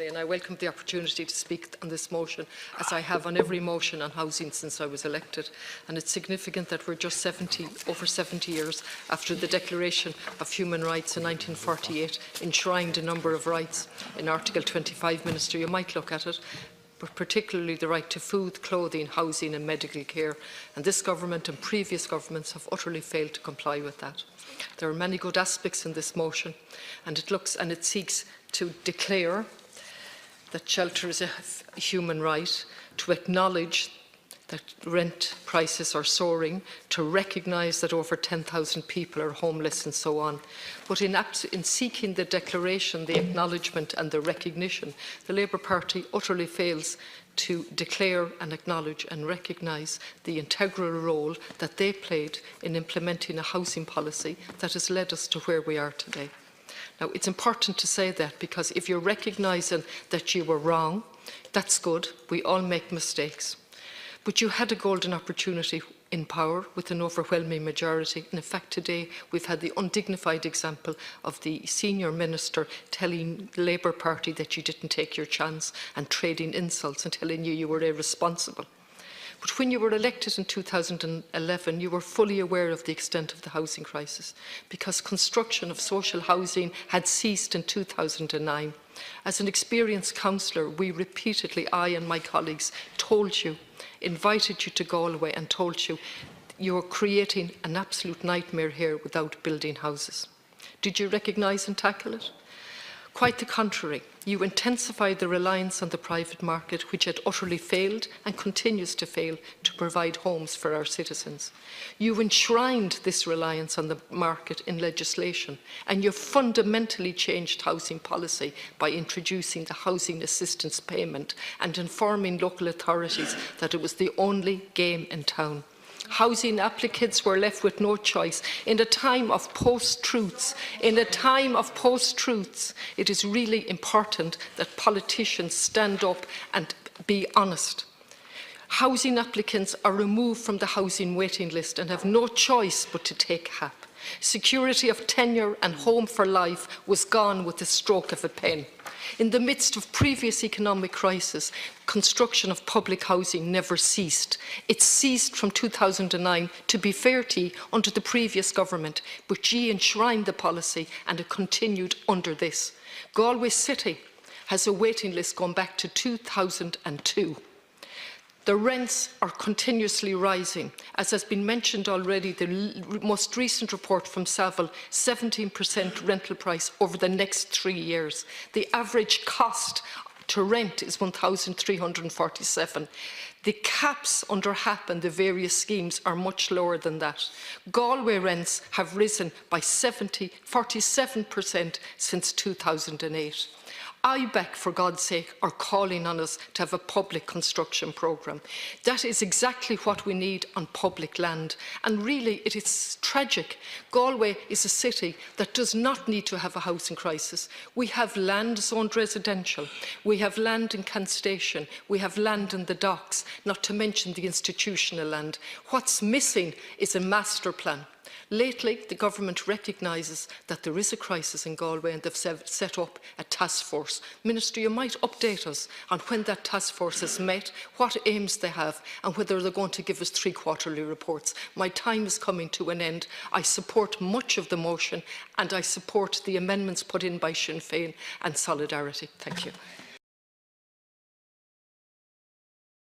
And I welcome the opportunity to speak on this motion, as I have on every motion on housing since I was elected. And it's significant that we're just over 70 years after the Declaration of Human Rights in 1948 enshrined a number of rights in Article 25, Minister. You might look at it, but particularly the right to food, clothing, housing and medical care. And this government and previous governments have utterly failed to comply with that. There are many good aspects in this motion, and it seeks to declare that shelter is a human right, to acknowledge that rent prices are soaring, to recognise that over 10,000 people are homeless and so on. But in seeking the declaration, the acknowledgement and the recognition, the Labour Party utterly fails to declare and acknowledge and recognise the integral role that they played in implementing a housing policy that has led us to where we are today. Now, it's important to say that, because if you're recognising that you were wrong, that's good. We all make mistakes. But you had a golden opportunity in power with an overwhelming majority. And in fact, today we've had the undignified example of the senior minister telling the Labour Party that you didn't take your chance and trading insults and telling you were irresponsible. But when you were elected in 2011, you were fully aware of the extent of the housing crisis, because construction of social housing had ceased in 2009. As an experienced councillor, we repeatedly, I and my colleagues, told you, invited you to Galway and told you, you are creating an absolute nightmare here without building houses. Did you recognise and tackle it? Quite the contrary. You intensified the reliance on the private market, which had utterly failed and continues to fail to provide homes for our citizens. You enshrined this reliance on the market in legislation, and you fundamentally changed housing policy by introducing the housing assistance payment and informing local authorities that it was the only game in town. Housing applicants were left with no choice. In a time of post-truths, it is really important that politicians stand up and be honest. Housing applicants are removed from the housing waiting list and have no choice but to take HAP. Security of tenure and home for life was gone with the stroke of a pen. In the midst of previous economic crisis, construction of public housing never ceased. It ceased from 2009, to be fair to you, under the previous government, but ye enshrined the policy and it continued under this. Galway City has a waiting list going back to 2002. The rents are continuously rising. As has been mentioned already, the most recent report from Savill, 17% rental price over the next 3 years. The average cost to rent is 1,347. The caps under HAP and the various schemes are much lower than that. Galway rents have risen by 47% since 2008. IBEC, for God's sake, are calling on us to have a public construction programme. That is exactly what we need on public land. And really, it is tragic. Galway is a city that does not need to have a housing crisis. We have land zoned residential. We have land in Kent Station. We have land in the docks, not to mention the institutional land. What's missing is a master plan. Lately, the government recognises that there is a crisis in Galway and they've set up a task force. Minister, you might update us on when that task force has met, what aims they have, and whether they're going to give us 3 quarterly reports. My time is coming to an end. I support much of the motion and I support the amendments put in by Sinn Féin and Solidarity. Thank you.